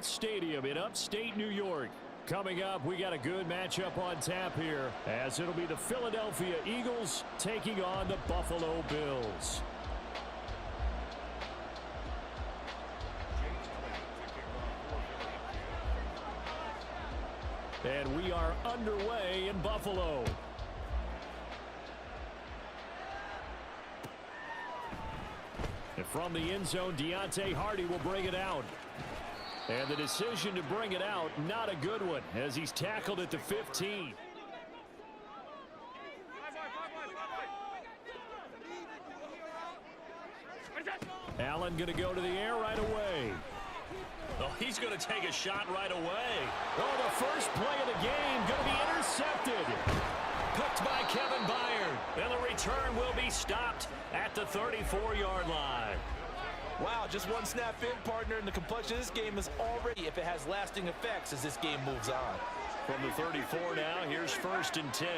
York Stadium in upstate New York. Coming up, we got a good matchup on tap here, as it'll be the Philadelphia Eagles taking on the Buffalo Bills. And we are underway in Buffalo. And from the end zone, Deontay Hardy will bring it out. And the decision to bring it out, not a good one, as he's tackled at the 15. Allen going to go to the air right away. Oh, he's going to take a shot right away. Oh, the first play of the game going to be intercepted. Picked by Kevin Byard. And the return will be stopped at the 34-yard line. Wow, just one snap in, partner, and the complexion of this game is already, if it has lasting effects as this game moves on. From the 34 now, here's 1st and 10.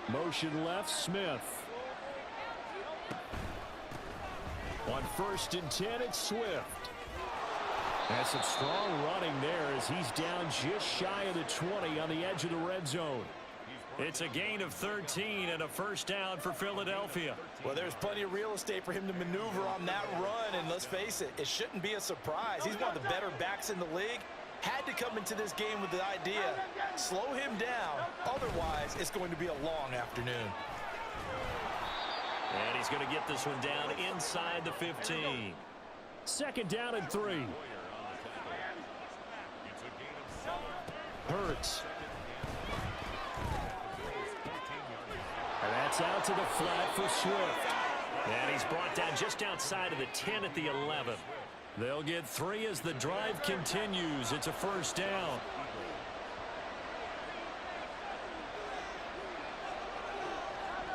Motion left, Smith. On 1st and 10, it's Swift. That's some strong running there as he's down just shy of the 20 on the edge of the red zone. It's a gain of 13 and a first down for Philadelphia. Well, there's plenty of real estate for him to maneuver on that run, and let's face it, it shouldn't be a surprise. He's one of the better backs in the league. Had to come into this game with the idea, slow him down, otherwise it's going to be a long afternoon. And he's going to get this one down inside the 15. 2nd down and 3. Hurts. And that's out to the flat for Swift. And he's brought down just outside of the 10 at the 11. They'll get 3 as the drive continues. It's a first down.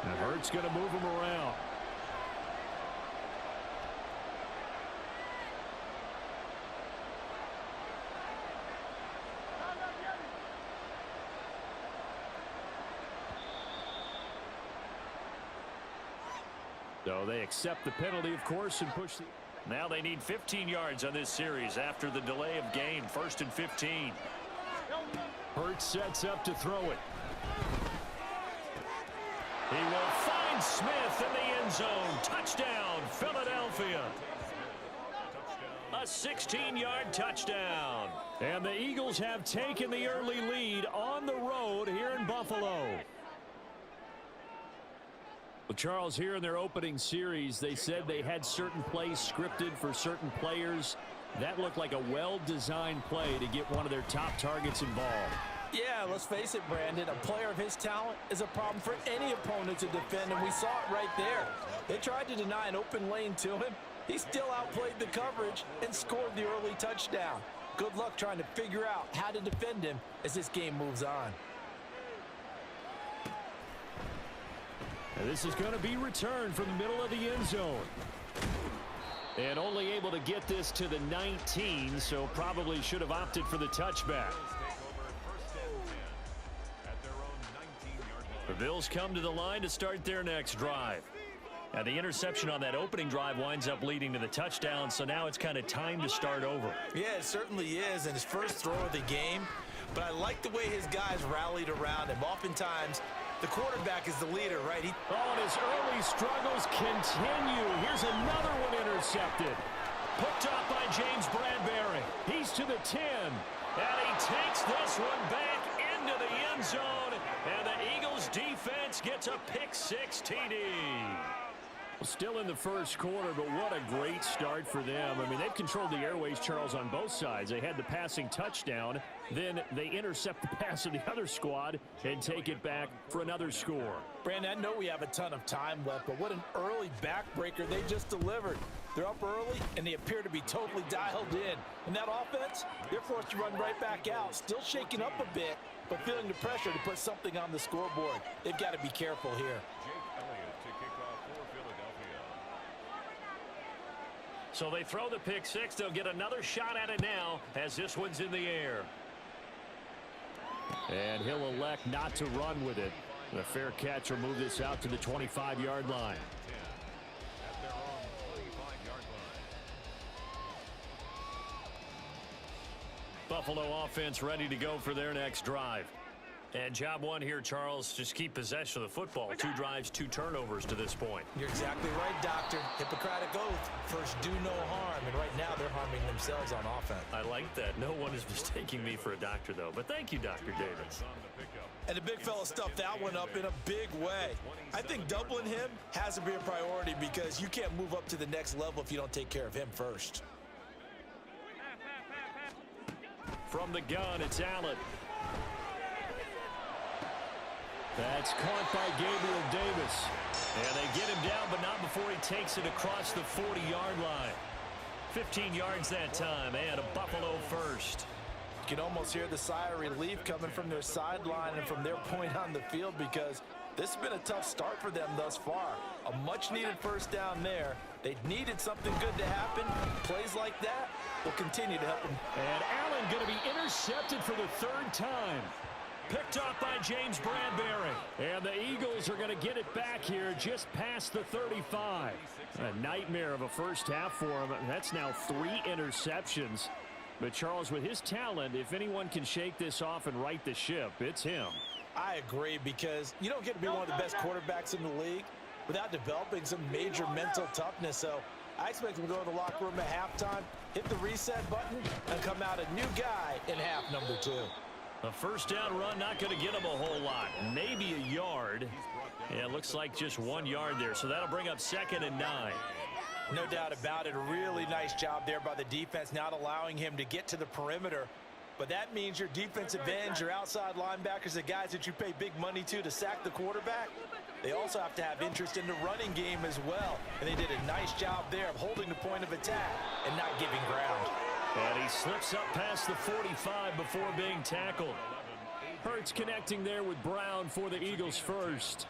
And Hurts going to move him around. So they accept the penalty, of course, and push the... Now they need 15 yards on this series after the delay of game. 1st and 15. Hurts sets up to throw it. He will find Smith in the end zone. Touchdown, Philadelphia. A 16-yard touchdown. And the Eagles have taken the early lead on the road here in Buffalo. Well, Charles, here in their opening series, they said they had certain plays scripted for certain players. That looked like a well-designed play to get one of their top targets involved. Yeah, let's face it, Brandon. A player of his talent is a problem for any opponent to defend, and we saw it right there. They tried to deny an open lane to him. He still outplayed the coverage and scored the early touchdown. Good luck trying to figure out how to defend him as this game moves on. And this is going to be returned from the middle of the end zone. And only able to get this to the 19, so probably should have opted for the touchback. The Bills come to the line to start their next drive. Now the interception on that opening drive winds up leading to the touchdown, so now it's kind of time to start over. Yeah, it certainly is, and his first throw of the game. But I like the way his guys rallied around him. Oftentimes, the quarterback is the leader, right? And his early struggles continue. Here's another one intercepted. Hooked up by James Bradbury. He's to the 10. And he takes this one back into the end zone. And the Eagles defense gets a pick-6 TD. Still in the first quarter, but what a great start for them. I mean, they've controlled the airways, Charles, on both sides. They had the passing touchdown. Then they intercept the pass of the other squad and take it back for another score. Brandon, I know we have a ton of time left, but what an early backbreaker they just delivered. They're up early, and they appear to be totally dialed in. And that offense, they're forced to run right back out, still shaking up a bit, but feeling the pressure to put something on the scoreboard. They've got to be careful here. So they throw the pick-6. They'll get another shot at it now as this one's in the air. And he'll elect not to run with it. The fair catch will move this out to the 25-yard line. Buffalo offense ready to go for their next drive. And job one here, Charles, just keep possession of the football. 2 drives, 2 turnovers to this point. You're exactly right, Doctor. Hippocratic oath. First, do no harm. And right now, they're harming themselves on offense. I like that. No one is mistaking me for a doctor, though. But thank you, Dr. Davis. And the big fella stuffed that one up in a big way. I think doubling him has to be a priority because you can't move up to the next level if you don't take care of him first. From the gun, it's Allen. That's caught by Gabriel Davis. And they get him down, but not before he takes it across the 40-yard line. 15 yards that time, and a Buffalo first. You can almost hear the sigh of relief coming from their sideline and from their point on the field because this has been a tough start for them thus far. A much-needed first down there. They needed something good to happen. Plays like that will continue to help them. And Allen going to be intercepted for the 3rd time. Picked off by James Bradbury. And the Eagles are going to get it back here just past the 35. A nightmare of a first half for him. That's now 3 interceptions. But Charles, with his talent, if anyone can shake this off and right the ship, it's him. I agree because you don't get to be one of the best quarterbacks in the league without developing some major mental toughness. So I expect him to go to the locker room at halftime, hit the reset button, and come out a new guy in half number 2. A first down run, not going to get him a whole lot. Maybe a yard. Yeah, it looks like just 1 yard there. So that'll bring up 2nd and 9. No doubt about it. A really nice job there by the defense, not allowing him to get to the perimeter. But that means your defensive ends, your outside linebackers, the guys that you pay big money to sack the quarterback, they also have to have interest in the running game as well. And they did a nice job there of holding the point of attack and not giving ground. And he slips up past the 45 before being tackled. Hurts connecting there with Brown for the Eagles first.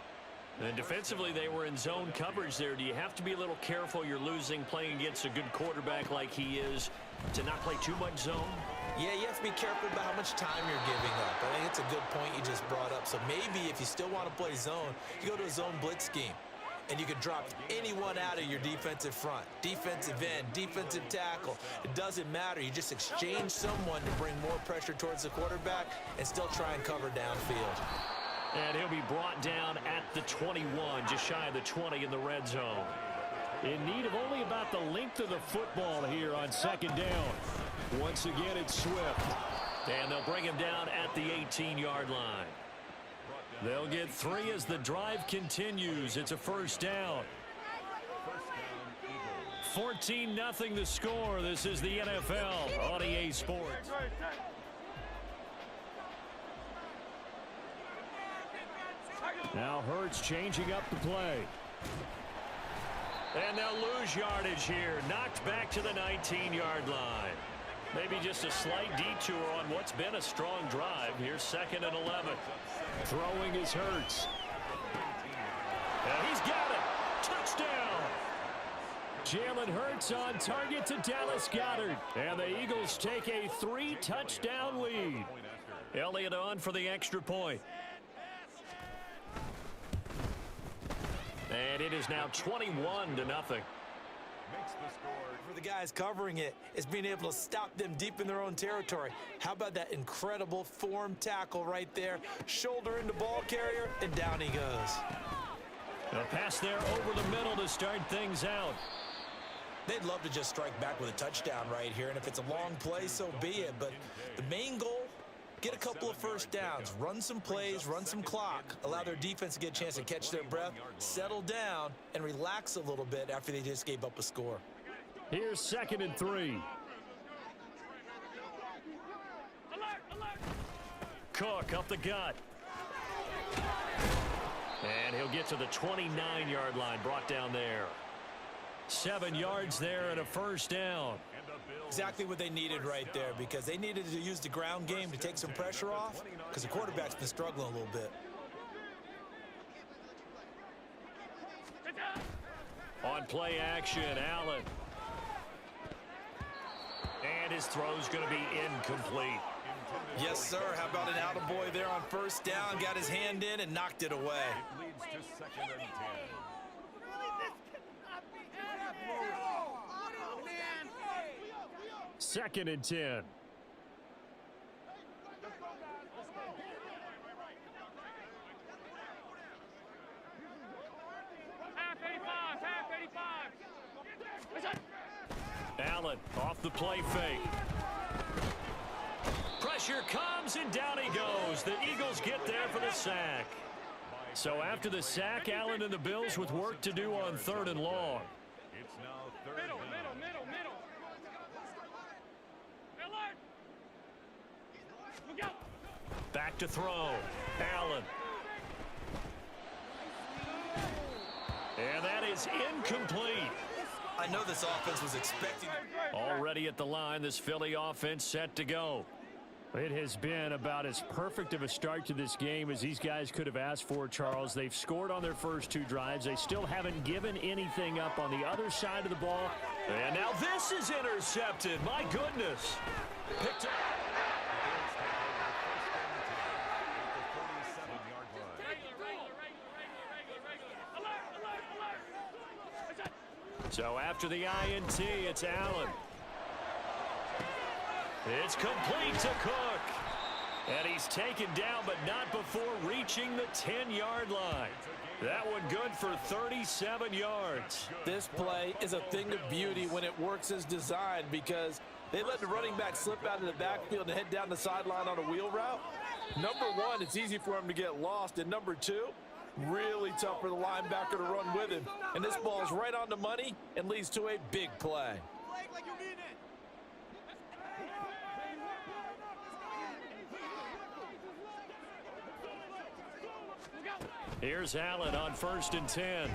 And defensively, they were in zone coverage there. Do you have to be a little careful? You're losing playing against a good quarterback like he is to not play too much zone? Yeah, you have to be careful about how much time you're giving up. I think it's a good point you just brought up. So maybe if you still want to play zone, you go to a zone blitz scheme. And you can drop anyone out of your defensive front. Defensive end, defensive tackle. It doesn't matter. You just exchange someone to bring more pressure towards the quarterback and still try and cover downfield. And he'll be brought down at the 21, just shy of the 20 in the red zone. In need of only about the length of the football here on 2nd down. Once again, it's Swift. And they'll bring him down at the 18-yard line. They'll get 3 as the drive continues. It's a first down. 14-0 the score. This is the NFL on EA Sports. Now Hurts changing up the play. And they'll lose yardage here. Knocked back to the 19-yard line. Maybe just a slight detour on what's been a strong drive. Here's 2nd and 11. Throwing is Hurts. And he's got it. Touchdown. Jalen Hurts on target to Dallas Goedert. And the Eagles take a 3-touchdown lead. Elliott on for the extra point. And it is now 21-0. For the guys covering it, is being able to stop them deep in their own territory. How about that incredible form tackle right there? Shoulder into ball carrier, and down he goes. A pass there over the middle to start things out. They'd love to just strike back with a touchdown right here, and if it's a long play, so be it. But the main goal, get a couple of first downs, run some plays, run some clock, allow their defense to get a chance to catch their breath, settle down, and relax a little bit after they just gave up a score. Here's 2nd and 3. Cook up the gut. And he'll get to the 29-yard line, brought down there. 7 yards there and a first down. Exactly what they needed right there, because they needed to use the ground game to take some pressure off, because the quarterback's been struggling a little bit. On play action, Allen. And his throw's going to be incomplete. Yes, sir. How about an attaboy there on first down? Got his hand in and knocked it away. Second and 10. Allen off the play fake. Pressure comes, and down he goes. The Eagles get there for the sack. So after the sack, Allen and the Bills with work to do on 3rd and long. It's now 3rd down. Middle. Back to throw. Allen. And that is incomplete. I know this offense was expecting. Already at the line, this Philly offense set to go. It has been about as perfect of a start to this game as these guys could have asked for, Charles. They've scored on their first 2 drives. They still haven't given anything up on the other side of the ball. And now this is intercepted. My goodness. Picked up. So after the INT, it's Allen. It's complete to Cook. And he's taken down, but not before reaching the 10-yard line. That one good for 37 yards. This play is a thing of beauty when it works as designed, because they let the running back slip out of the backfield and head down the sideline on a wheel route. Number one, it's easy for him to get lost. And number two, really tough for the linebacker to run with him. And this ball is right on the money and leads to a big play. Here's Allen on 1st and 10.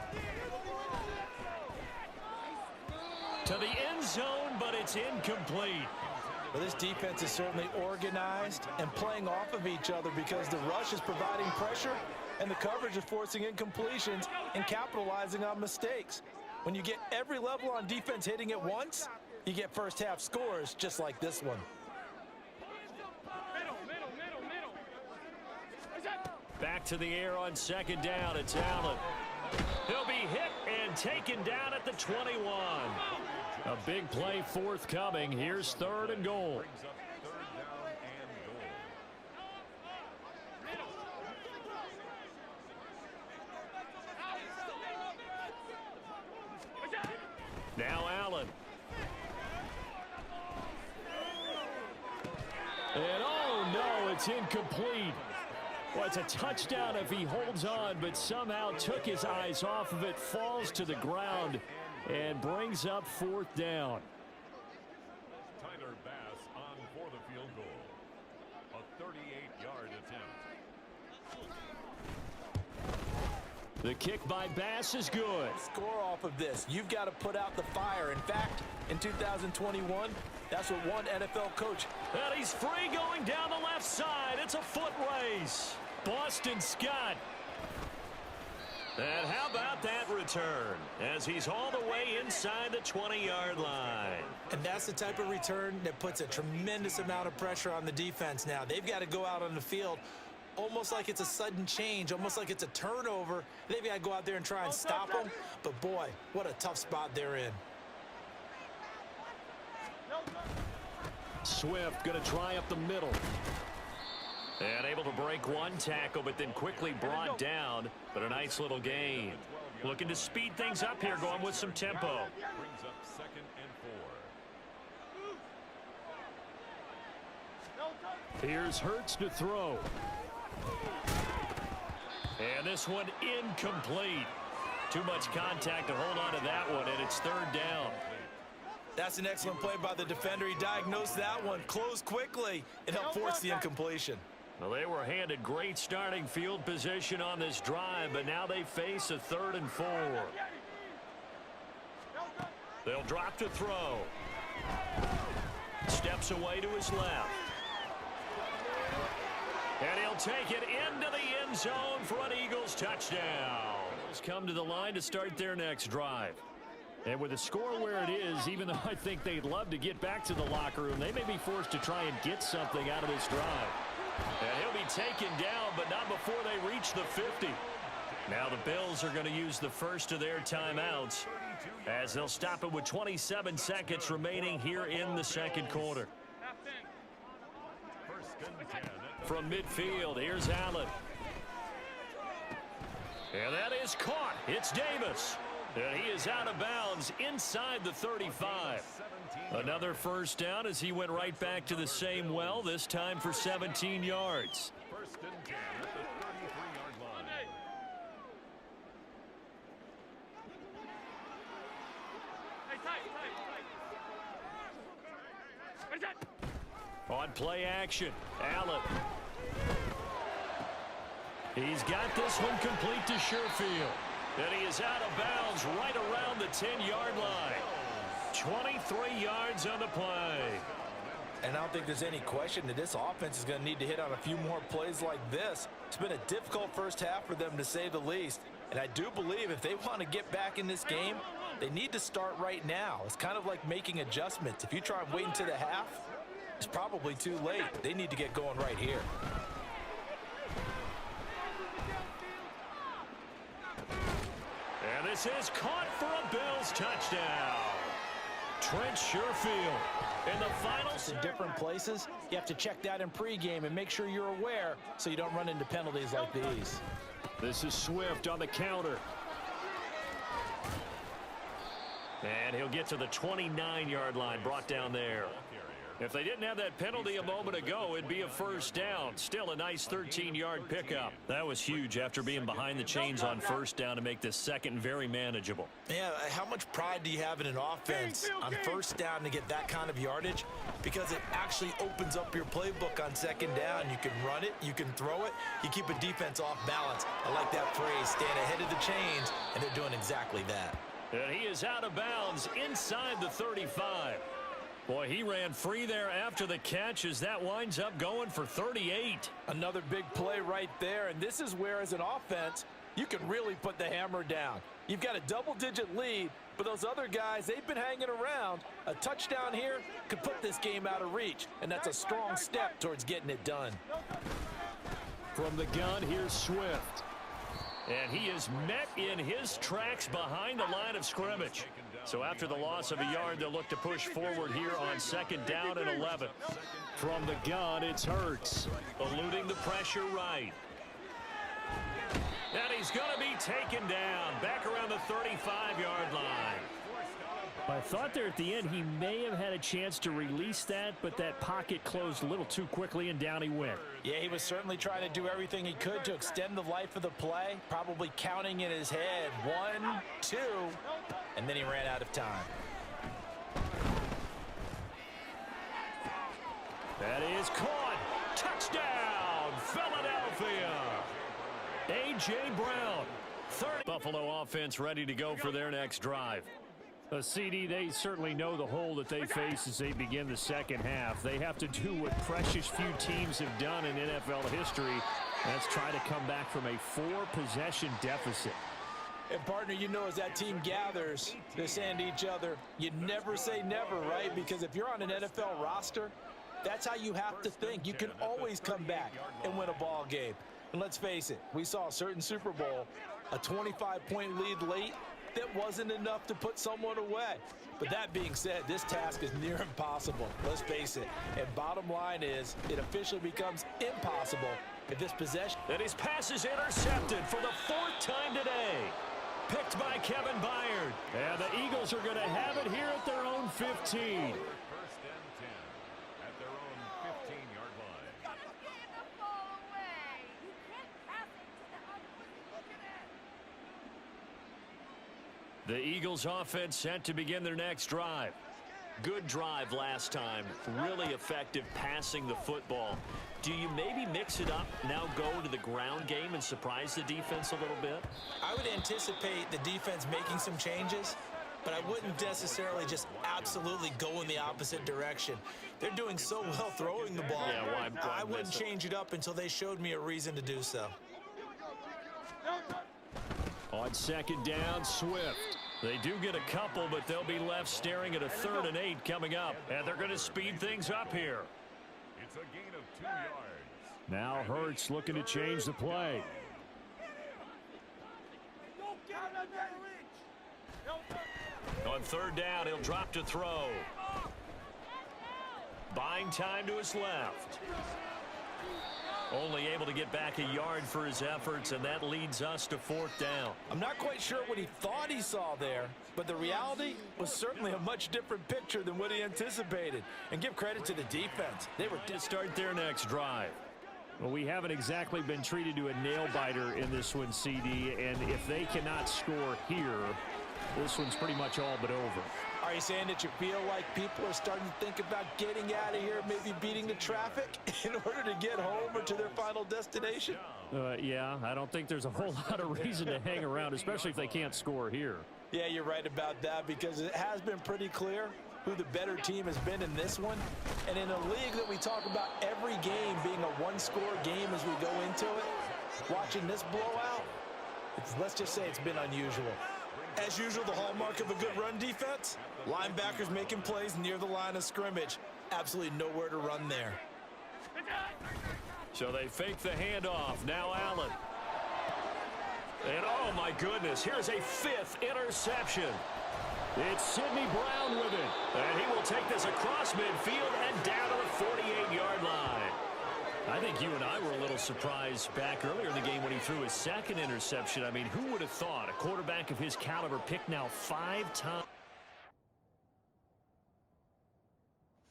To the end zone, but it's incomplete. Well, this defense is certainly organized and playing off of each other, because the rush is providing pressure and the coverage is forcing incompletions and capitalizing on mistakes. When you get every level on defense hitting at once, you get first half scores just like this one. Back to the air on 2nd down. It's Allen. He'll be hit and taken down at the 21. A big play forthcoming. Here's 3rd and goal. Now Allen. And oh no, it's incomplete. Well, it's a touchdown if he holds on, but somehow took his eyes off of it, falls to the ground, and brings up 4th down. Tyler Bass on for the field goal. A 38-yard attempt. The kick by Bass is good. Score off of this. You've got to put out the fire. In fact, in 2021, that's what one NFL coach. And he's free going down the left side. It's a foot race. Boston Scott. And how about that return, as he's all the way inside the 20-yard line. And that's the type of return that puts a tremendous amount of pressure on the defense now. They've got to go out on the field almost like it's a sudden change, almost like it's a turnover. They've got to go out there and try and stop them. But, boy, what a tough spot they're in. Swift going to try up the middle. And able to break one tackle, but then quickly brought down. But a nice little gain. Looking to speed things up here, going with some tempo. Brings up 2nd and 4. Here's Hurts to throw. And this one incomplete. Too much contact to hold on to that one, and it's 3rd down. That's an excellent play by the defender. He diagnosed that one, closed quickly, and helped force the incompletion. Well, they were handed great starting field position on this drive, but now they face a 3rd and 4. They'll drop to throw. Steps away to his left. And he'll take it into the end zone for an Eagles touchdown. Eagles come to the line to start their next drive. And with the score where it is, even though I think they'd love to get back to the locker room, they may be forced to try and get something out of this drive. And he'll be taken down, but not before they reach the 50. Now the Bills are going to use the first of their timeouts, as they'll stop it with 27 seconds remaining here in the 2nd quarter. From midfield, here's Allen. And that is caught. It's Davis. And he is out of bounds inside the 35. Another first down as he went right back to the same well, this time for 17 yards. First and 10 at the 33-yard line. On play action, Allen. He's got this one complete to Sherfield. And he is out of bounds right around the 10-yard line. 23 yards on the play. And I don't think there's any question that this offense is going to need to hit on a few more plays like this. It's been a difficult first half for them, to say the least. And I do believe if they want to get back in this game, they need to start right now. It's kind of like making adjustments. If you try and wait until the half, it's probably too late. They need to get going right here. And this is caught for a Bills touchdown. Trent Sherfield in the final. In different places, you have to check that in pregame and make sure you're aware so you don't run into penalties like these. This is Swift on the counter. And he'll get to the 29-yard line, brought down there. If they didn't have that penalty a moment ago, it'd be a first down. Still a nice 13-yard pickup. That was huge after being behind the chains on first down to make this second very manageable. Yeah, how much pride do you have in an offense on first down to get that kind of yardage? Because it actually opens up your playbook on second down. You can run it, you can throw it, you keep a defense off balance. I like that phrase, stand ahead of the chains, and they're doing exactly that. And he is out of bounds inside the 35. Boy, he ran free there after the catch as that winds up going for 38. Another big play right there, and this is where, as an offense, you can really put the hammer down. You've got a double-digit lead, but those other guys, they've been hanging around. A touchdown here could put this game out of reach, and that's a strong step towards getting it done. From the gun, here's Swift. And he is met in his tracks behind the line of scrimmage. So after the loss of a yard, they'll look to push forward here on second down and 11. From the gun, it's Hurts. Eluding the pressure right. And he's going to be taken down back around the 35-yard line. I thought there at the end he may have had a chance to release that, but that pocket closed a little too quickly, and down he went. Yeah, he was certainly trying to do everything he could to extend the life of the play, probably counting in his head 1, 2, and then he ran out of time. That is caught. Touchdown, Philadelphia. A.J. Brown. 30. Buffalo offense ready to go for their next drive. A CD, they certainly know the hole that they face as they begin the second half. They have to do what precious few teams have done in NFL history. That's try to come back from a 4-possession deficit. And, partner, you know, as that team gathers, they're saying to each other, you never say never, right? Because if you're on an NFL roster, that's how you have to think. You can always come back and win a ball game. And let's face it, we saw a certain Super Bowl, a 25-point lead late, that wasn't enough to put someone away. But that being said, this task is near impossible. Let's face it. And bottom line is, it officially becomes impossible if this possession... And his pass is intercepted for the 4th time today. Picked by Kevin Byard. And the Eagles are going to have it here at their own 15. First and 10 at their own 15-yard line. The Eagles offense set to begin their next drive. Good drive last time. Really effective passing the football. Do you maybe mix it up, now go to the ground game and surprise the defense a little bit? I would anticipate the defense making some changes, but I wouldn't necessarily just absolutely go in the opposite direction. They're doing so well throwing the ball. Yeah, why I wouldn't change it up until they showed me a reason to do so. On second down, Swift. They do get a couple, but they'll be left staring at a 3rd and 8 coming up. And they're going to speed things up here. It's a gain of 2 yards. Now Hurts looking to change the play. On 3rd down, he'll drop to throw. Buying time to his left. Only able to get back a yard for his efforts, and that leads us to 4th down. I'm not quite sure what he thought he saw there, but the reality was certainly a much different picture than what he anticipated. And give credit to the defense. They were To start their next drive. Well, we haven't exactly been treated to a nail-biter in this one, CD, and if they cannot score here, this one's pretty much all but over. Are you saying that you feel like people are starting to think about getting out of here, maybe beating the traffic in order to get home or to their final destination? Yeah, I don't think there's a whole lot of reason to hang around, especially if they can't score here. Yeah, you're right about that, because it has been pretty clear who the better team has been in this one. And in a league that we talk about every game being a one-score game as we go into it, watching this blowout, let's just say it's been unusual. As usual, the hallmark of a good run defense, linebackers making plays near the line of scrimmage. Absolutely nowhere to run there. So they fake the handoff. Now Allen. And oh my goodness, here's a 5th interception. It's Sidney Brown with it. And he will take this across midfield and down to the 48-yard line. I think you and I were a little surprised back earlier in the game when he threw his 2nd interception. I mean, who would have thought a quarterback of his caliber picked now 5 times?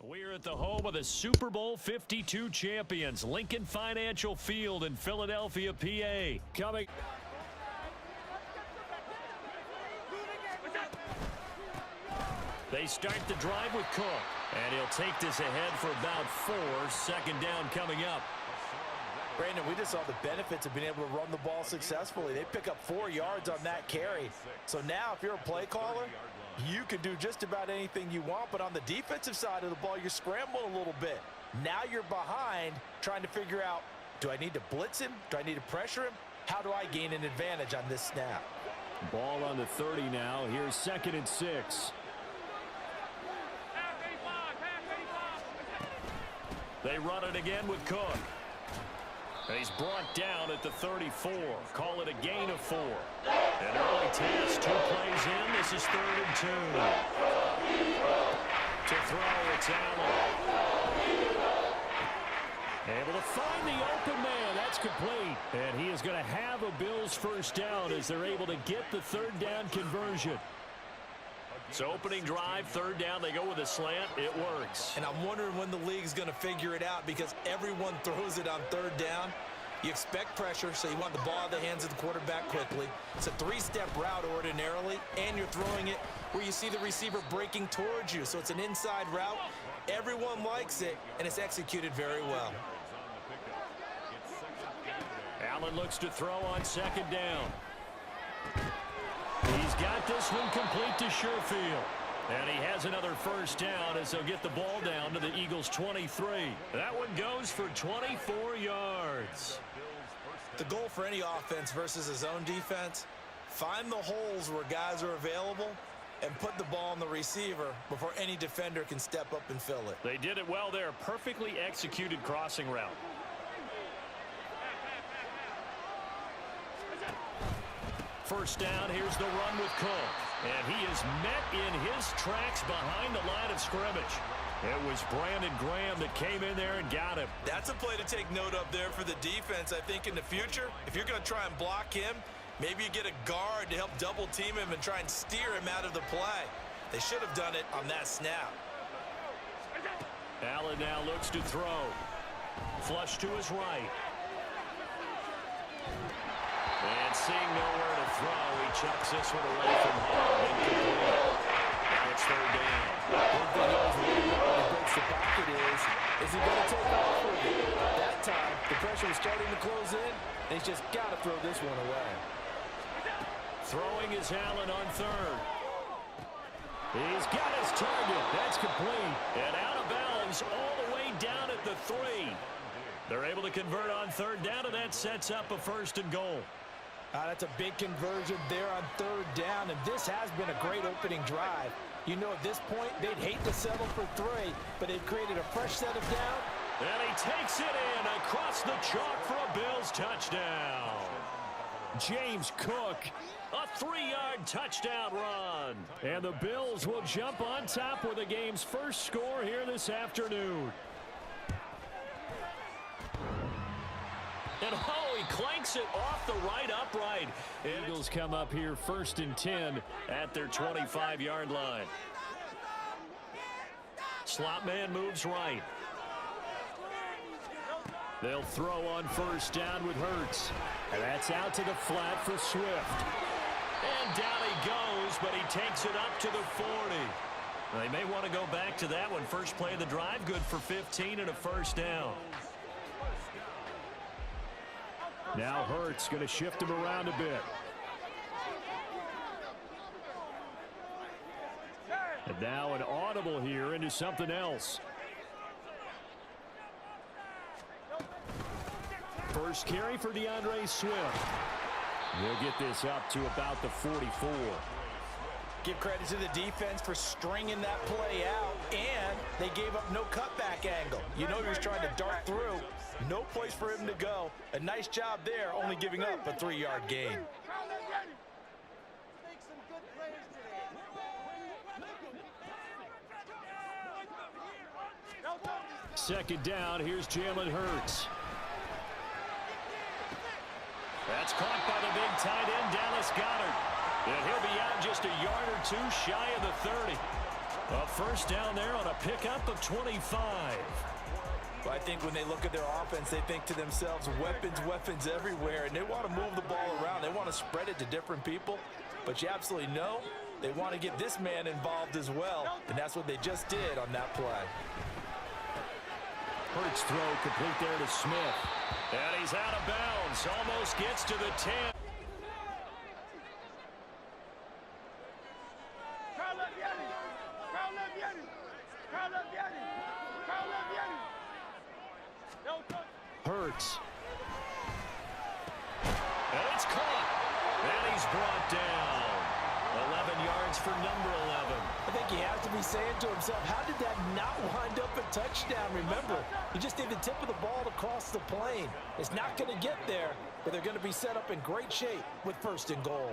We're at the home of the Super Bowl 52 champions, Lincoln Financial Field in Philadelphia, PA. Coming. They start the drive with Cook. And he'll take this ahead for about 4. 2nd down coming up. Brandon, we just saw the benefits of being able to run the ball successfully. They pick up 4 yards on that carry. So now if you're a play caller, you can do just about anything you want. But on the defensive side of the ball, you're scrambling a little bit. Now you're behind trying to figure out, do I need to blitz him? Do I need to pressure him? How do I gain an advantage on this snap? Ball on the 30 now. Here's 2nd and 6. They run it again with Cook. He's brought down at the 34. Call it a gain of 4. An early test, 2 plays in. This is 3rd and 2. To throw, it's Allen. Able to find the open man. That's complete. And he is going to have a Bills 1st down as they're able to get the 3rd down conversion. So opening drive, 3rd down, they go with a slant. It works. And I'm wondering when the league's going to figure it out, because everyone throws it on 3rd down. You expect pressure, so you want the ball in the hands of the quarterback quickly. It's a 3-step route ordinarily, and you're throwing it where you see the receiver breaking towards you. So it's an inside route. Everyone likes it, and it's executed very well. Allen looks to throw on 2nd down. He's got this one complete to Sherfield. And he has another 1st down as they'll get the ball down to the Eagles' 23. That one goes for 24 yards. The goal for any offense versus a zone defense, find the holes where guys are available and put the ball on the receiver before any defender can step up and fill it. They did it well there. Perfectly executed crossing route. First down, here's the run with Cook. And he is met in his tracks behind the line of scrimmage. It was Brandon Graham that came in there and got him. That's a play to take note of there for the defense. I think in the future, if you're going to try and block him, maybe you get a guard to help double team him and try and steer him out of the play. They should have done it on that snap. Allen now looks to throw. Flush to his right. And seeing nowhere to throw, he chucks this one away from home. Incomplete. Now it's 3rd down. One thing overall when he breaks the pocket is he going to take off with it? That time, the pressure was starting to close in, and he's just got to throw this one away. Throwing is Allen on 3rd. He's got his target. That's complete. And out of bounds all the way down at the 3. They're able to convert on 3rd down, and that sets up a 1st and goal. That's a big conversion there on 3rd down, and this has been a great opening drive. You know, at this point, they'd hate to settle for 3, but they've created a fresh set of down. And he takes it in across the chalk for a Bills touchdown. James Cook, a 3-yard touchdown run. and the Bills will jump on top with the game's first score here this afternoon. And he clanks it off the right upright. Eagles come up here 1st and 10 at their 25-yard line. Slot man moves right. They'll throw on 1st down with Hurts. And that's out to the flat for Swift. And down he goes, but he takes it up to the 40. They may want to go back to that one. First play of the drive, good for 15 and a 1st down. Now Hurts going to shift him around a bit. And now an audible here into something else. First carry for DeAndre Swift. We'll get this up to about the 44. Give credit to the defense for stringing that play out, and they gave up no cutback angle. You know he was trying to dart through. No place for him to go. A nice job there, only giving up a 3-yard gain. Second down, here's Jalen Hurts. That's caught by the big tight end, Dallas Goedert. And he'll be out just a yard or two shy of the 30. A 1st down there on a pickup of 25. Well, I think when they look at their offense, they think to themselves, weapons everywhere, and they want to move the ball around. They want to spread it to different people, but you absolutely know they want to get this man involved as well, and that's what they just did on that play. Hurts throw complete there to Smith. And he's out of bounds. Almost gets to the 10. Hurts. And it's caught. And he's brought down. 11 yards for number 11. I think he has to be saying to himself, how did that not wind up a touchdown? Remember, he just did the tip of the ball to cross the plane. It's not going to get there, but they're going to be set up in great shape with 1st and goal.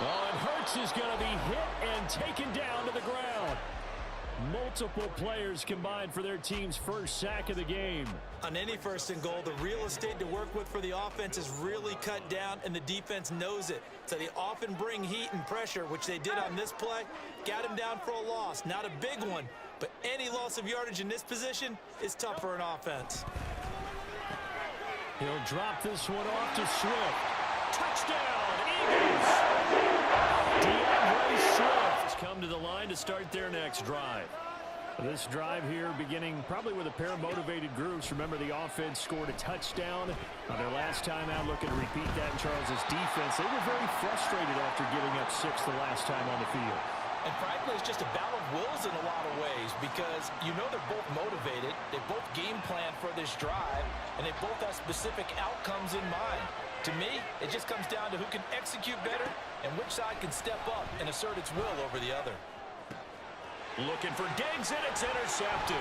Oh, and Hurts is going to be hit and taken down to the ground. Multiple players combined for their team's 1st sack of the game. On any 1st and goal, the real estate to work with for the offense is really cut down, and the defense knows it. So they often bring heat and pressure, which they did on this play. Got him down for a loss. Not a big one, but any loss of yardage in this position is tough for an offense. He'll drop this one off to Swift. Touchdown, Eagles! DeAndre Swift has come to the line to start their next drive. This drive here beginning probably with a pair of motivated groups. Remember, the offense scored a touchdown on their last time out. Looking to repeat that in Charles's defense. They were very frustrated after giving up 6 the last time on the field. And frankly, it's just a battle of wills in a lot of ways because you know they're both motivated. They both game plan for this drive, and they both have specific outcomes in mind. To me, it just comes down to who can execute better and which side can step up and assert its will over the other. Looking for Diggs, and it's intercepted.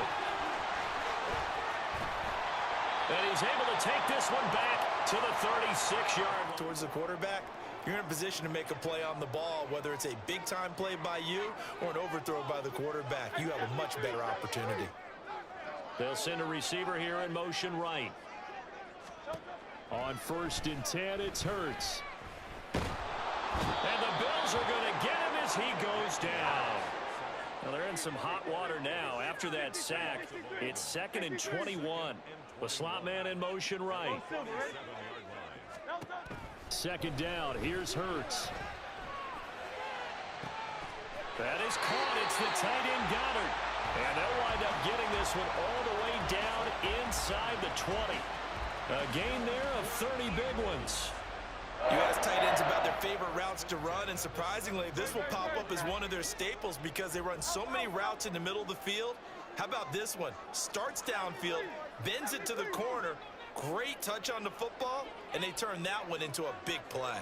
And he's able to take this one back to the 36-yard. Towards the quarterback, you're in a position to make a play on the ball, whether it's a big-time play by you or an overthrow by the quarterback. You have a much better opportunity. They'll send a receiver here in motion right. On 1st and 10, it's Hurts. And the Bills are going to get him as he goes down. Well, they're in some hot water now. After that sack, it's 2nd and 21. The slot man in motion right. 2nd down. Here's Hurts. That is caught. It's the tight end Goedert. And they'll wind up getting this one all the way down inside the 20. A gain there of 30 big ones. You ask tight ends about their favorite routes to run, and surprisingly, this will pop up as one of their staples because they run so many routes in the middle of the field. How about this one? Starts downfield, bends it to the corner, great touch on the football, and they turn that one into a big play.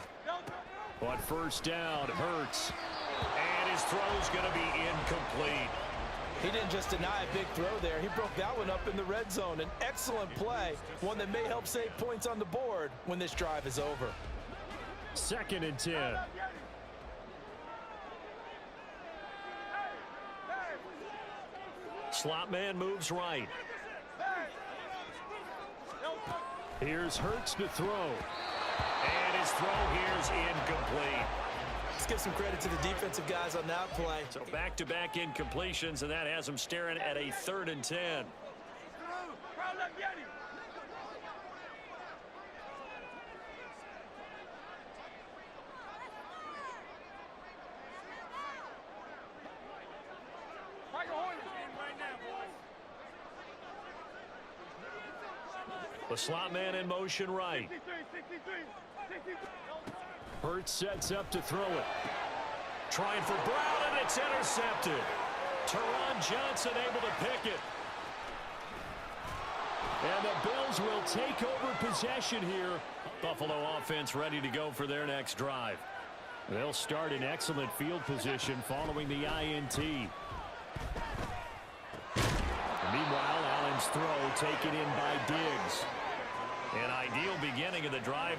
On 1st down, Hurts. And his throw's going to be incomplete. He didn't just deny a big throw there. He broke that one up in the red zone. An excellent play, one that may help save points on the board when this drive is over. 2nd and 10. Slot man moves right. Here's Hurts to throw. And his throw here is incomplete. Let's give some credit to the defensive guys on that play. So back-to-back incompletions, and that has them staring at a 3rd and 10. The slot man in motion right. Hurts sets up to throw it. Trying for Brown, and it's intercepted. Teron Johnson able to pick it. And the Bills will take over possession here. Buffalo offense ready to go for their next drive. They'll start in excellent field position following the INT. Meanwhile, Allen's throw taken in by Diggs. An ideal beginning of the drive.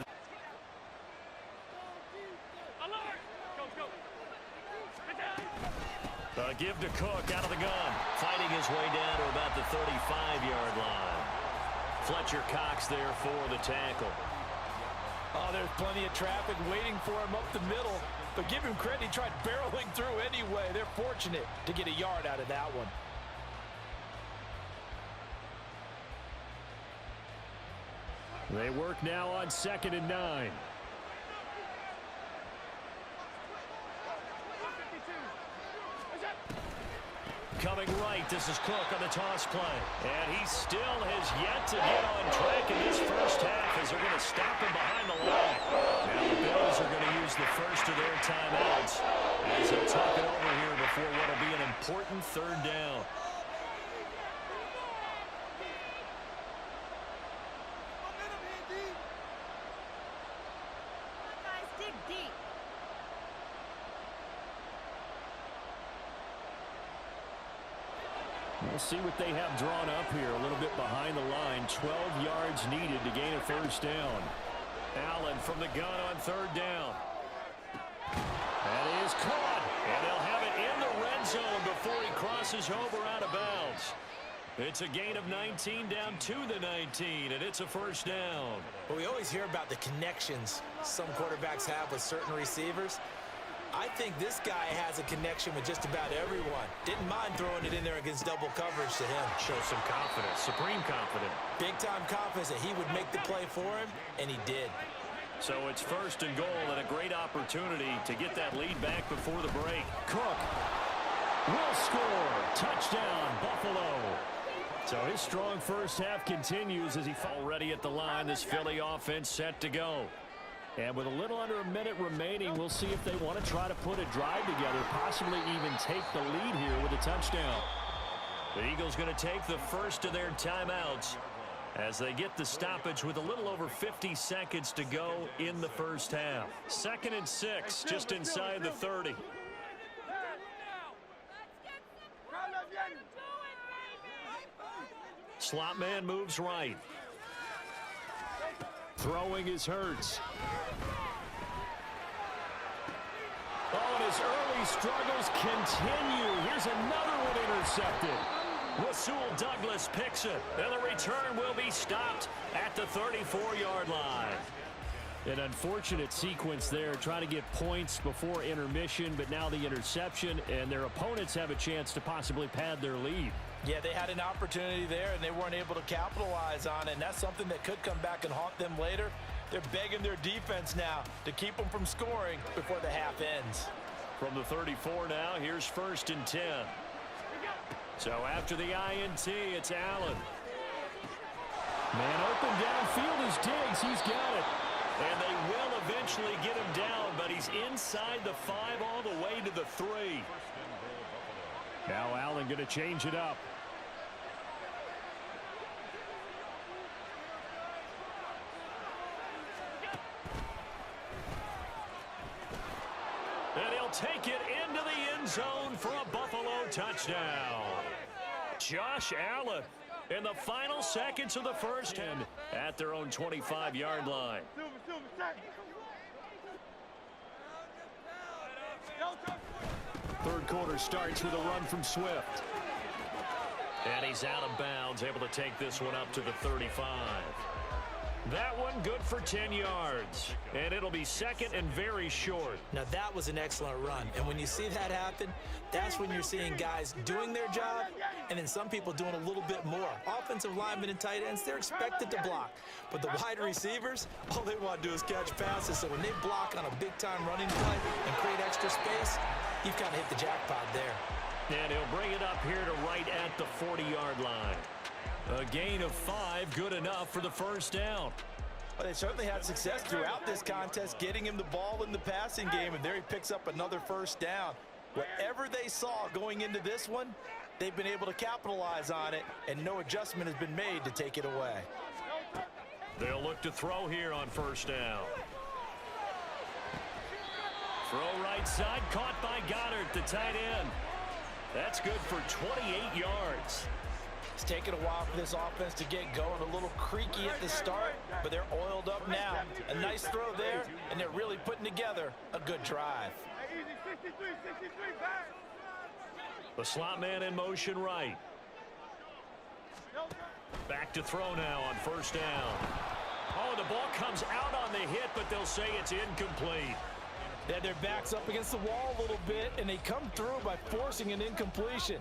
Give to Cook out of the gun. Fighting his way down to about the 35-yard line. Fletcher Cox there for the tackle. Oh, there's plenty of traffic waiting for him up the middle. But give him credit, he tried barreling through anyway. They're fortunate to get a yard out of that one. They work now on 2nd and 9. Coming right, this is Cook on the toss play. And he still has yet to get on track in this first half as they're going to stop him behind the line. Now the Bills are going to use the first of their timeouts as they'll talk it over here before what will be an important 3rd down. We'll see what they have drawn up here a little bit behind the line. 12 yards needed to gain a 1st down. Allen from the gun on 3rd down. That is caught. And they'll have it in the red zone before he crosses over out of bounds. It's a gain of 19 down to the 19, and it's a 1st down. Well, we always hear about the connections some quarterbacks have with certain receivers. I think this guy has a connection with just about everyone. Didn't mind throwing it in there against double coverage to him. Shows some confidence, supreme confidence. Big-time confidence that he would make the play for him, and he did. So it's 1st and goal and a great opportunity to get that lead back before the break. Cook will score. Touchdown, Buffalo. So his strong first half continues as he already at the line. This Philly offense set to go. And with a little under a minute remaining, we'll see if they want to try to put a drive together, possibly even take the lead here with a touchdown. The Eagles going to take the first of their timeouts as they get the stoppage with a little over 50 seconds to go in the first half. 2nd and 6, just inside the 30. Slot man moves right. Throwing is Hurts. Oh, and his early struggles continue. Here's another one intercepted. Rasul Douglas picks it, and the return will be stopped at the 34-yard line. An unfortunate sequence there, trying to get points before intermission, but now the interception, and their opponents have a chance to possibly pad their lead. Yeah, they had an opportunity there, and they weren't able to capitalize on it, and that's something that could come back and haunt them later. They're begging their defense now to keep them from scoring before the half ends. From the 34 now, here's 1st and 10. So after the INT, it's Allen. Man open downfield is Diggs. He's got it. And they will eventually get him down, but he's inside the 5 all the way to the 3. Now Allen going to change it up. And he'll take it into the end zone for a Buffalo touchdown. Josh Allen in the final seconds of the first end at their own 25-yard line. Third quarter starts with a run from Swift. And he's out of bounds, able to take this one up to the 35. That one good for 10 yards. And it'll be second and very short. Now that was an excellent run. And when you see that happen, that's when you're seeing guys doing their job and then some people doing a little bit more. Offensive linemen and tight ends, they're expected to block. But the wide receivers, all they want to do is catch passes. So when they block on a big-time running play and create extra space, you've kind of hit the jackpot there. And he'll bring it up here to right at the 40-yard line. A gain of 5, good enough for the first down. Well, they certainly had success throughout this contest, getting him the ball in the passing game, and there he picks up another first down. Whatever they saw going into this one, they've been able to capitalize on it, and no adjustment has been made to take it away. They'll look to throw here on first down. Throw right side, caught by Goddard, the tight end. That's good for 28 yards. It's taken a while for this offense to get going, a little creaky at the start, but they're oiled up now. A nice throw there, and they're really putting together a good drive. The slot man in motion right. Back to throw now on first down. Oh, the ball comes out on the hit, but they'll say it's incomplete. They had their backs up against the wall a little bit, and they come through by forcing an incompletion.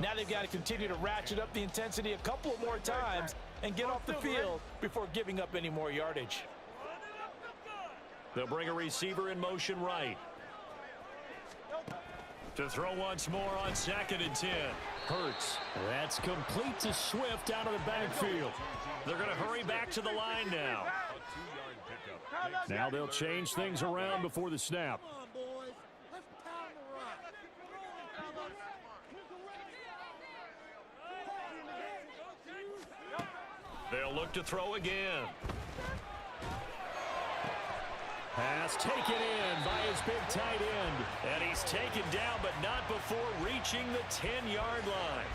Now they've got to continue to ratchet up the intensity a couple of more times and get off the field before giving up any more yardage. They'll bring a receiver in motion right. To throw once more on 2nd and 10. Hurts. That's complete to Swift out of the backfield. They're going to hurry back to the line now. Now they'll change things around before the snap. They'll look to throw again. Pass taken in by his big tight end. And he's taken down, but not before reaching the 10-yard line.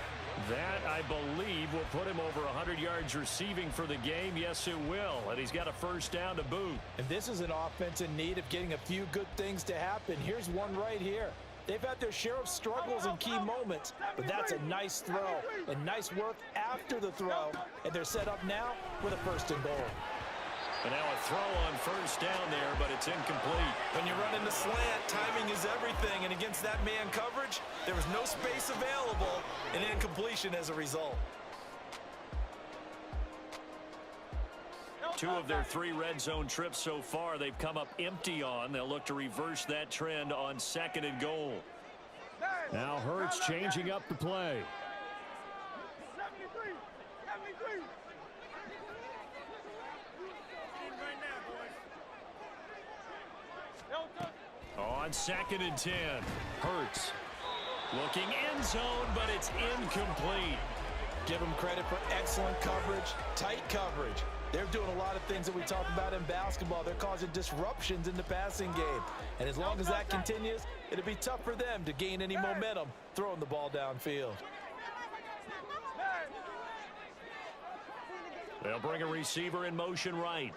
That, I believe, will put him over 100 yards receiving for the game. Yes, it will. And he's got a first down to boot. And this is an offense in need of getting a few good things to happen. Here's one right here. They've had their share of struggles in key moments, but that's a nice throw and nice work after the throw. And they're set up now with a first and goal. And now a throw on first down there, but it's incomplete. When you run in the slant, timing is everything. And against that man coverage, there was no space available, and incompletion as a result. 2 of their 3 red zone trips so far, they've come up empty on. They'll look to reverse that trend on 2nd and goal. Now Hurts changing up the play. On 2nd and 10, Hurts looking end zone, but it's incomplete. Give them credit for excellent coverage, tight coverage. They're doing a lot of things that we talked about in basketball. They're causing disruptions in the passing game. And as long as that continues, it'll be tough for them to gain any momentum throwing the ball downfield. They'll bring a receiver in motion right.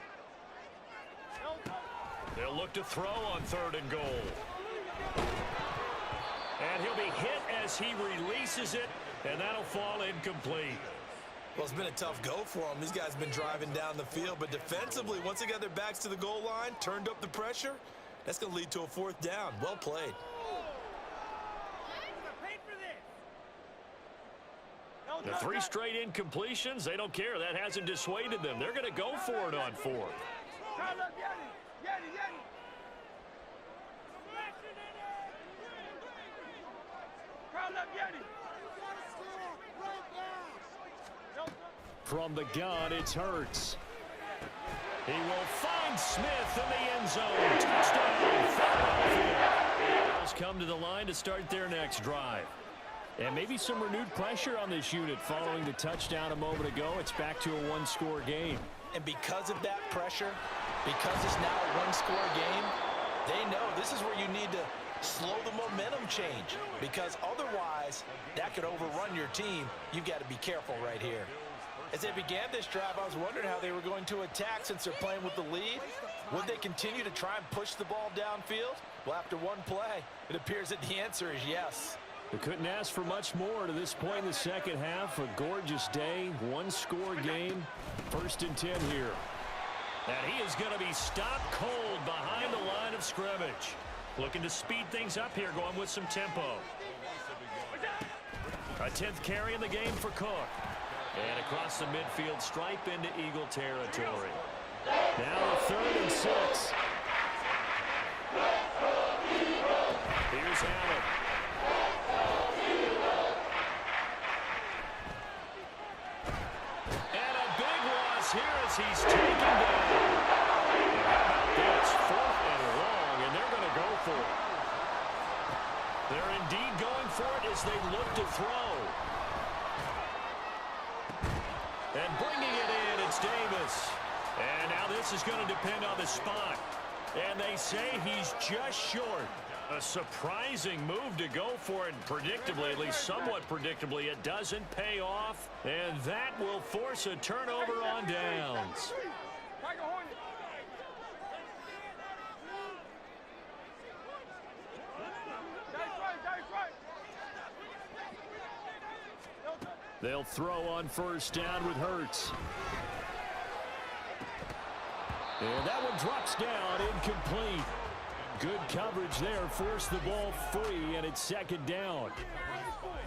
They'll look to throw on 3rd and goal. And he'll be hit as he releases it, and that'll fall incomplete. Well, it's been a tough go for them. These guys have been driving down the field, but defensively, once they got their backs to the goal line, turned up the pressure, that's going to lead to a 4th down. Well played. The 3 straight incompletions, they don't care. That hasn't dissuaded them. They're going to go for it on 4th. From the gun, it's Hurts. He will find Smith in the end zone. Touchdown, Philadelphia. Bills come to the line to start their next drive. And maybe some renewed pressure on this unit following the touchdown a moment ago. It's back to a 1-score game. And because of that pressure, because it's now a 1-score game, they know this is where you need to slow the momentum change, because otherwise that could overrun your team. You've got to be careful right here. As they began this drive, I was wondering how they were going to attack since they're playing with the lead. Would they continue to try and push the ball downfield? Well, after one play, it appears that the answer is yes. We couldn't ask for much more to this point in the second half. A gorgeous day, one-score game. 1st and 10 here. And he is going to be stopped cold behind the line of scrimmage. Looking to speed things up here, going with some tempo. A 10th carry in the game for Cook. And across the midfield stripe into Eagle territory. Now 3rd and 6. Here's Allen. And a big loss here as he's taken down. And how about this? 4th and long, and they're going to go for it. They're indeed going for it as they look to throw. And bringing it in, it's Davis. And now this is going to depend on the spot. And they say he's just short. A surprising move to go for it. Predictably, at least somewhat predictably, it doesn't pay off. And that will force a turnover on downs. They'll throw on 1st down with Hurts. And that one drops down, incomplete. Good coverage there, forced the ball free, and it's 2nd down.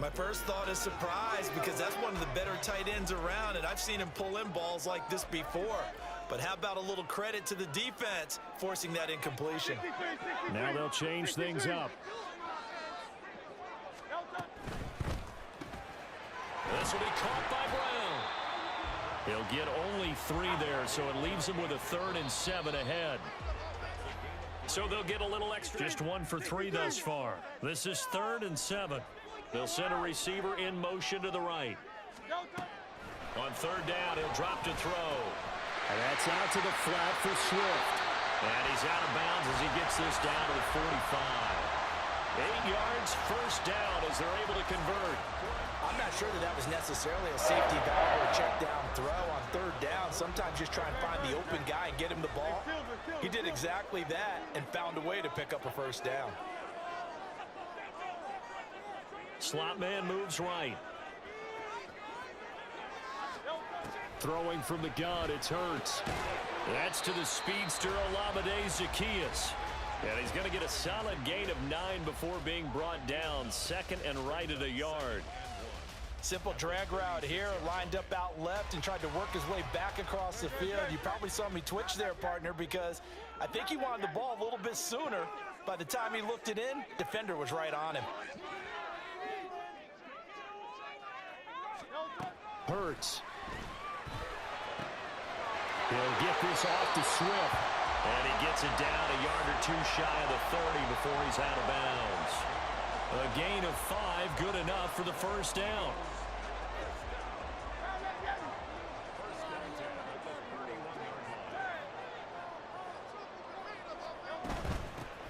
My first thought is surprise because that's one of the better tight ends around, and I've seen him pull in balls like this before. But how about a little credit to the defense forcing that incompletion? Now they'll change things up. This will be caught by Brown. He'll get only 3 there, so it leaves him with a 3rd and 7 ahead. So they'll get a little extra. Just 1 for 3 thus far. This is 3rd and 7. They'll send a receiver in motion to the right. On 3rd down, he'll drop to throw. And that's out to the flat for Swift. And he's out of bounds as he gets this down to the 45. 8 yards, 1st down as they're able to convert. I'm not sure that was necessarily a safety valve or a check down throw on 3rd down. Sometimes just try and find the open guy and get him the ball. He did exactly that and found a way to pick up a 1st down. Slot man moves right. Throwing from the gun, it's Hurts. That's to the speedster Olamide Zaccheaus. And he's going to get a solid gain of 9 before being brought down. 2nd and right at a yard. Simple drag route here, lined up out left and tried to work his way back across the field. You probably saw me twitch there, partner, because I think he wanted the ball a little bit sooner. By the time he looked it in, defender was right on him. Hurts. He'll get this off to Swift. And he gets it down a yard or 2 shy of the 30 before he's out of bounds. A gain of 5, good enough for the 1st down.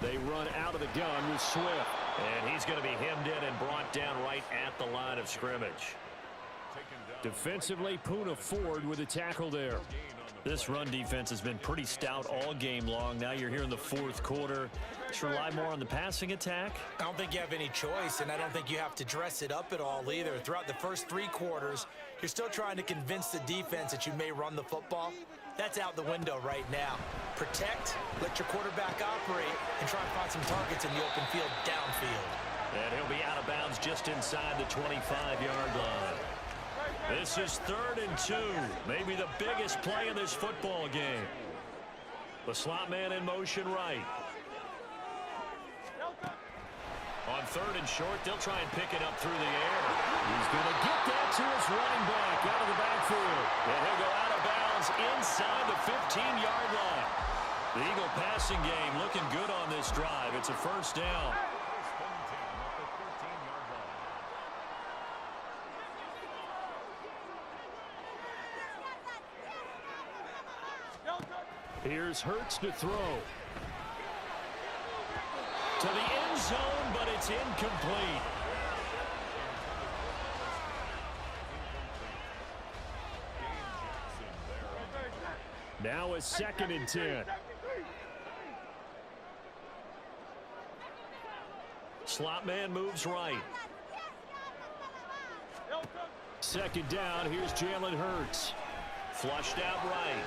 They run out of the gun with Swift. And he's going to be hemmed in and brought down right at the line of scrimmage. Defensively, Poona Ford with a tackle there. This run defense has been pretty stout all game long. Now you're here in the 4th quarter. Should rely more on the passing attack? I don't think you have any choice, and I don't think you have to dress it up at all either. Throughout the first 3 quarters, you're still trying to convince the defense that you may run the football. That's out the window right now. Protect, let your quarterback operate, and try and find some targets in the open field downfield. And he'll be out of bounds just inside the 25-yard line. This is 3rd and 2. Maybe the biggest play in this football game. The slot man in motion right. On 3rd and short, they'll try and pick it up through the air. He's going to get that to his running back out of the backfield. And he'll go out of bounds inside the 15-yard line. The Eagle passing game looking good on this drive. It's a 1st down. Here's Hurts to throw. To the end zone, but it's incomplete. Now a 2nd and 10. Slot man moves right. Second down, here's Jalen Hurts. Flushed out right.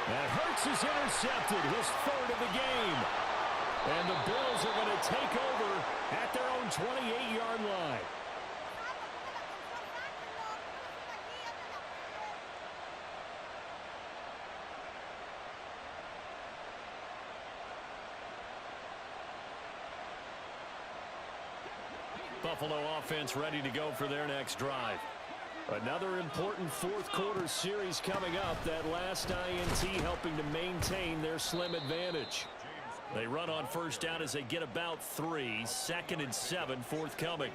And Hurts is intercepted, his third of the game. And the Bills are going to take over at their own 28-yard line. Buffalo offense ready to go for their next drive. Another important fourth quarter series coming up. That last INT helping to maintain their slim advantage. They run on first down as they get about 3. 2nd and 7 forthcoming.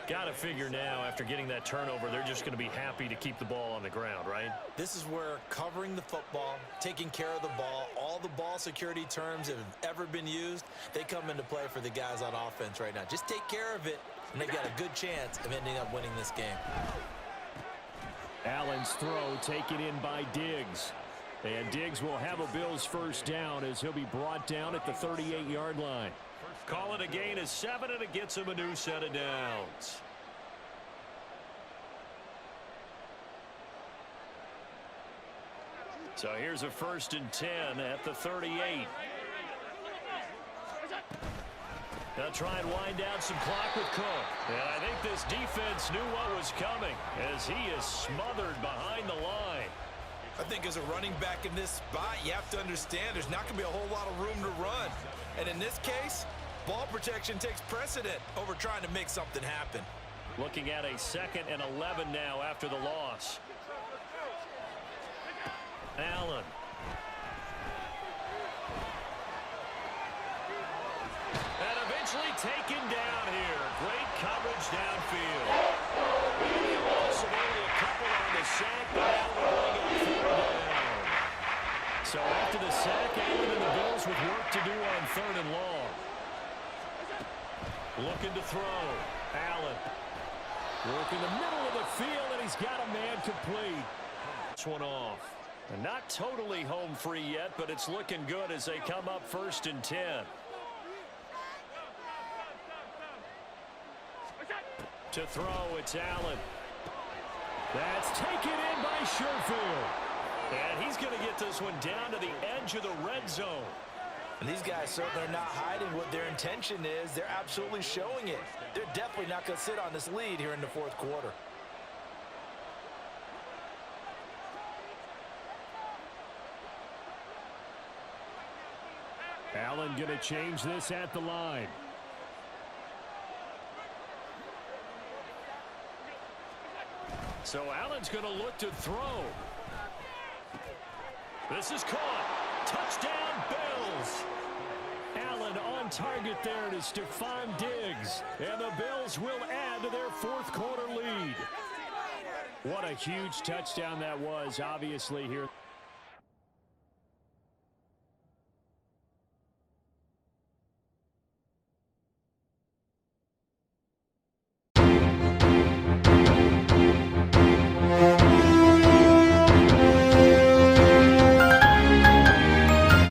Got to figure now after getting that turnover they're just going to be happy to keep the ball on the ground, right? This is where covering the football, taking care of the ball, all the ball security terms that have ever been used, they come into play for the guys on offense right now. Just take care of it, and they've got a good chance of ending up winning this game. Allen's throw taken in by Diggs. And Diggs will have a Bills first down as he'll be brought down at the 38-yard line. Call it a gain of 7, and it gets him a new set of downs. So here's a 1st and 10 at the 38. They'll try and wind down some clock with Cook. And I think this defense knew what was coming as he is smothered behind the line. I think as a running back in this spot, you have to understand there's not going to be a whole lot of room to run. And in this case, ball protection takes precedent over trying to make something happen. Looking at a 2nd and 11 now after the loss. Allen. And eventually taken down here. Great coverage downfield. Also only a couple on the sack, but now we bring it 3rd down. So after the sack, Allen and the Bills with work to do on 3rd and long. Looking to throw. Allen. Working the middle of the field, and he's got a man complete. This one off. And not totally home free yet, but it's looking good as they come up 1st and 10. To throw, it's Allen. That's taken in by Sherfield. And he's going to get this one down to the edge of the red zone. And these guys certainly are not hiding what their intention is. They're absolutely showing it. They're definitely not going to sit on this lead here in the 4th quarter. Allen going to change this at the line. So Allen's going to look to throw. This is caught. Touchdown, Bills. Allen on target there to Stephon Diggs. And the Bills will add to their 4th quarter lead. What a huge touchdown that was, obviously, here.